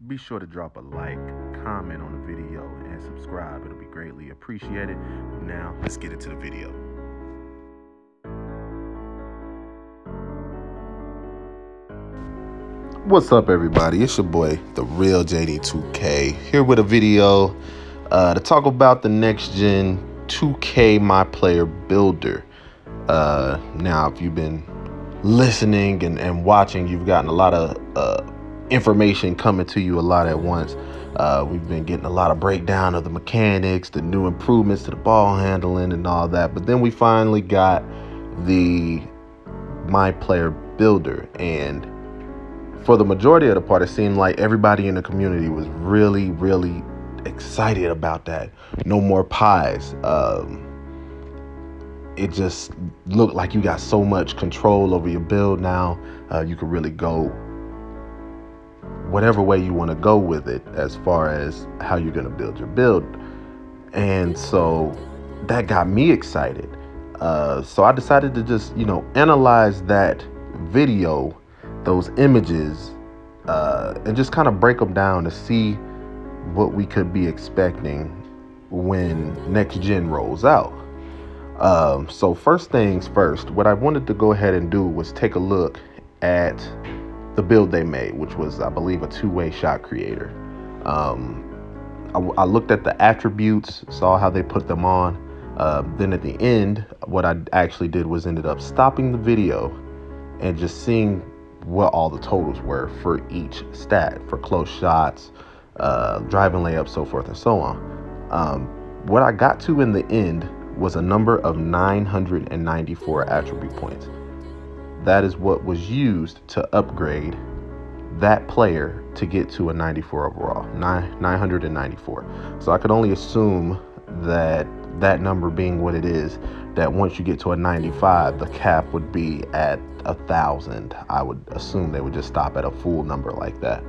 Be sure to drop a like, comment on the video, and subscribe. It'll be greatly appreciated. Now, let's get into the video. What's up, everybody? It's your boy, the real JD2K, here with a video to talk about the next gen 2K My Player Builder. Now, if you've been listening and watching, you've gotten a lot of information coming to you a lot at once. We've been getting a lot of breakdown of the mechanics, the new improvements to the ball handling and all that. But then we finally got the My Player Builder, and for the majority of the part, it seemed like everybody in the community was really, really excited about that. No more pies. It just looked like you got so much control over your build now. You can really go whatever way you want to go with it as far as how you're going to build your build. And so that got me excited. So I decided to just, analyze that video, those images, and just kind of break them down to see what we could be expecting when next gen rolls out. So first things first, what I wanted to go ahead and do was take a look at the build they made, which was, I believe, a two-way shot creator. I looked at the attributes, saw how they put them on. Then at the end, what I actually did was ended up stopping the video and just seeing what all the totals were for each stat, for close shots, driving layups, so forth and so on. What I got to in the end was a number of 994 attribute points. That is what was used to upgrade that player to get to a 94 overall, 994. So I could only assume that that number being what it is, that once you get to a 95, the cap would be at 1,000. I would assume they would just stop at a full number like that.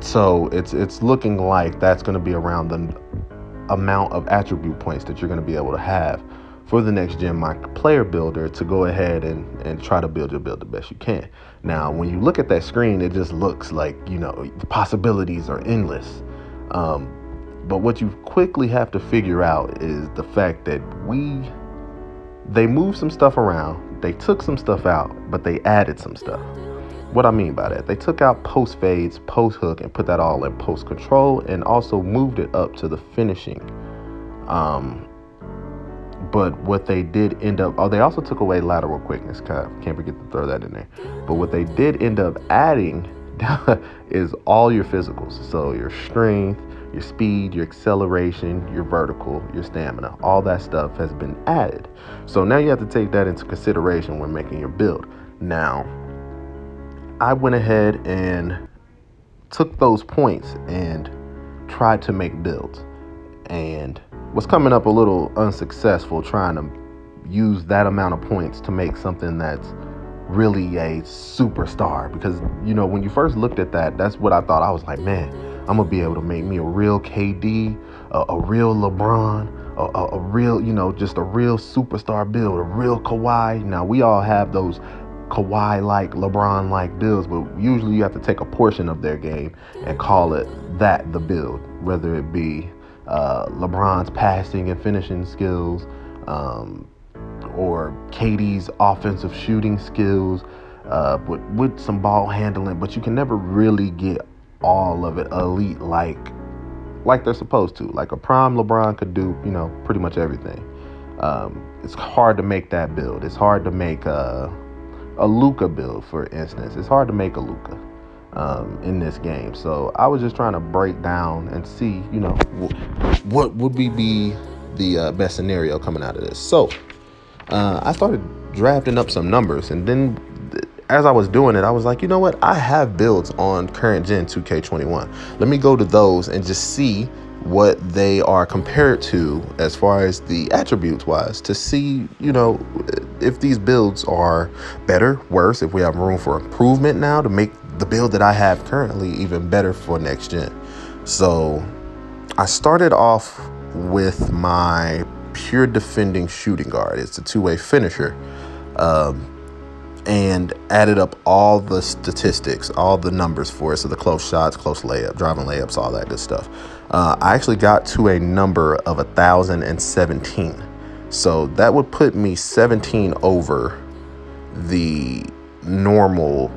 So it's looking like that's going to be around the amount of attribute points that you're going to be able to have for the next gen My Player Builder to go ahead and try to build your build the best you can. Now, when you look at that screen, it just looks like, the possibilities are endless. But what you quickly have to figure out is the fact that they moved some stuff around, they took some stuff out, but they added some stuff. What I mean by that, they took out post fades, post hook, and put that all in post control, and also moved it up to the finishing. But what they did end up, they also took away lateral quickness. Can't forget to throw that in there. But what they did end up adding is all your physicals. So your strength, your speed, your acceleration, your vertical, your stamina, all that stuff has been added. So now you have to take that into consideration when making your build. Now, I went ahead and took those points and tried to make builds, and was coming up a little unsuccessful trying to use that amount of points to make something that's really a superstar. Because, when you first looked at that, that's what I thought. I was like, man, I'm going to be able to make me a real KD, a real LeBron, a real, just a real superstar build, a real Kawhi. Now, we all have those Kawhi-like, LeBron-like builds, but usually you have to take a portion of their game and call it the build, whether it be LeBron's passing and finishing skills, or KD's offensive shooting skills, with some ball handling, but you can never really get all of it elite like they're supposed to. Like a prime LeBron could do, pretty much everything. It's hard to make that build. It's hard to make a Luka build, for instance. It's hard to make a Luka in this game. So I was just trying to break down and see, what would be the best scenario coming out of this. So I started drafting up some numbers, and then as I was doing it, I was like, you know what? I have builds on current gen 2K21. Let me go to those and just see what they are compared to as far as the attributes wise, to see, if these builds are better, worse, if we have room for improvement now to make the build that I have currently even better for next gen. So I started off with my pure defending shooting guard. It's a two-way finisher. and added up all the statistics, all the numbers for it. So the close shots, close layup, driving layups, all that good stuff. I actually got to a number of 1,017. So that would put me 17 over the normal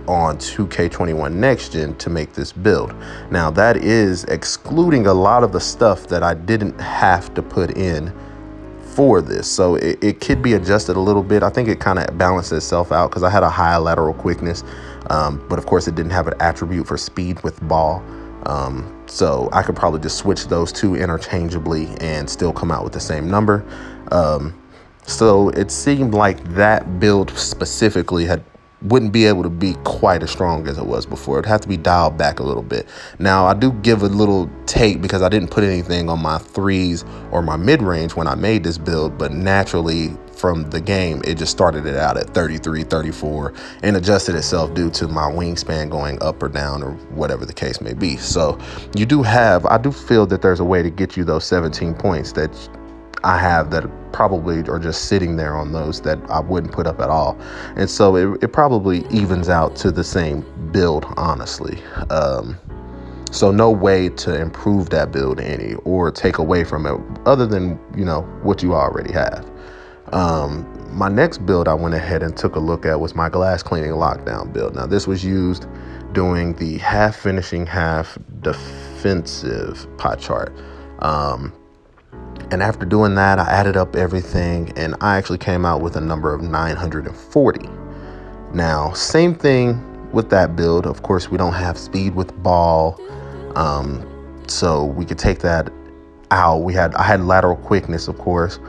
on 2K21 Next Gen to make this build. Now that is excluding a lot of the stuff that I didn't have to put in for this, so it could be adjusted a little bit. I think it kind of balanced itself out because I had a high lateral quickness, but of course it didn't have an attribute for speed with ball, so I could probably just switch those two interchangeably and still come out with the same number. So it seemed like that build specifically wouldn't be able to be quite as strong as it was before. It'd have to be dialed back a little bit. Now, I do give a little take because I didn't put anything on my threes or my mid-range when I made this build, but naturally from the game, it just started it out at 33, 34 and adjusted itself due to my wingspan going up or down or whatever the case may be. So I do feel that there's a way to get you those 17 points that I have that probably are just sitting there on those that I wouldn't put up at all. And so it probably evens out to the same build, honestly. So no way to improve that build any or take away from it other than, what you already have. My next build I went ahead and took a look at was my glass cleaning lockdown build. Now this was used doing the half finishing, half defensive pie chart. And after doing that, I added up everything and I actually came out with a number of 940. Now, same thing with that build. Of course, we don't have speed with ball. So we could take that out. I had lateral quickness, of course.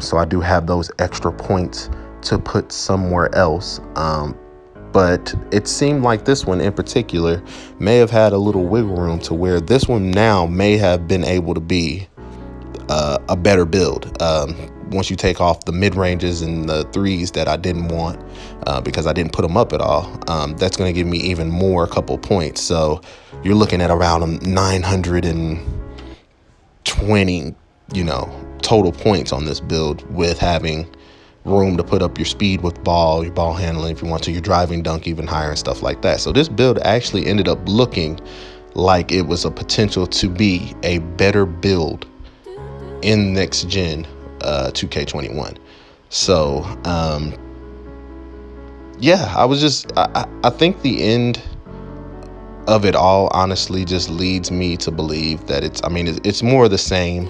So I do have those extra points to put somewhere else. But it seemed like this one in particular may have had a little wiggle room to where this one now may have been able to be a better build once you take off the mid-ranges and the threes that I didn't want because I didn't put them up at all. That's going to give me even more, a couple points. So you're looking at around 920 total points on this build, with having room to put up your speed with ball, your ball handling if you want to, your driving dunk even higher and stuff like that. So this build actually ended up looking like it was a potential to be a better build in next gen 2K21. So I think the end of it all honestly just leads me to believe that it's more of the same.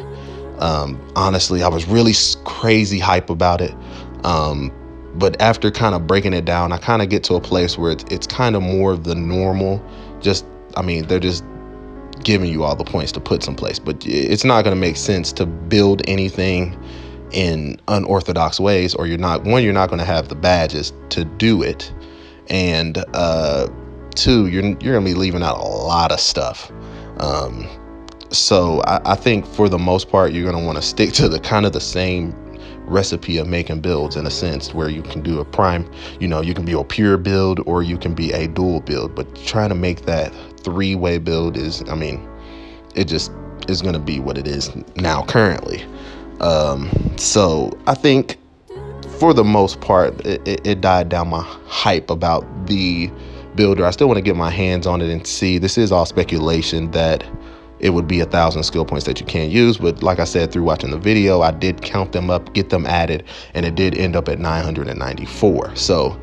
Honestly, I was really crazy hype about it, but after kind of breaking it down, I kind of get to a place where it's kind of more of the normal. They're just giving you all the points to put someplace, but it's not going to make sense to build anything in unorthodox ways, or you're not going to have the badges to do it, and two, you're going to be leaving out a lot of stuff. So I think for the most part, you're going to want to stick to the kind of the same recipe of making builds, in a sense, where you can do a prime, you can be a pure build or you can be a dual build, but trying to make that three-way build it just is going to be what it is now currently. So I think for the most part, it died down my hype about the builder. I still want to get my hands on it and see. This is all speculation that it would be 1,000 skill points that you can't use. But like I said, through watching the video, I did count them up, get them added, and it did end up at 994. So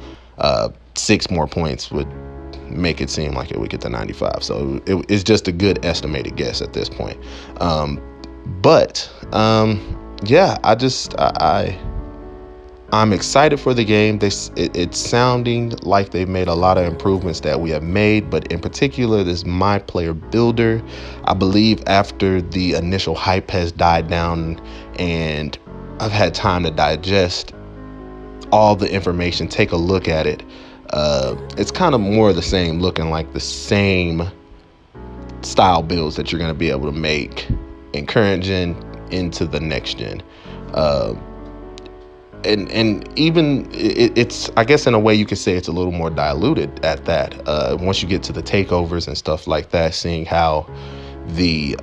6 more points would make it seem like it would get to 95. So it's just a good estimated guess at this point. I'm excited for the game. It's sounding like they've made a lot of improvements that we have made, but in particular, this My Player Builder, I believe after the initial hype has died down and I've had time to digest all the information, take a look at it, it's kind of more of the same, looking like the same style builds that you're going to be able to make in current gen into the next gen. And even it's, I guess in a way you could say it's a little more diluted at that. Once you get to the takeovers and stuff like that, seeing how the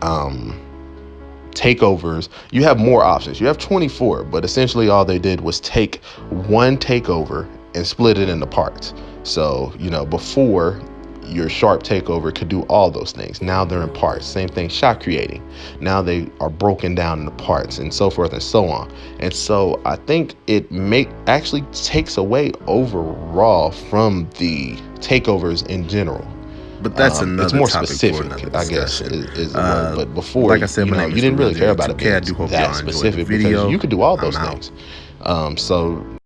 takeovers, you have more options. You have 24, but essentially all they did was take one takeover and split it into parts. So, before, your sharp takeover could do all those things. Now they're in parts. Same thing, shot creating. Now they are broken down into parts, and so forth and so on. And so I think it actually takes away overall from the takeovers in general. But that's another it's more topic specific, for another I guess, discussion. is the word. But before, like I said, my name you is didn't really care about it Nba2K. I being do hope that y'all enjoyed specific the video. because you could do all those I'm out. things. So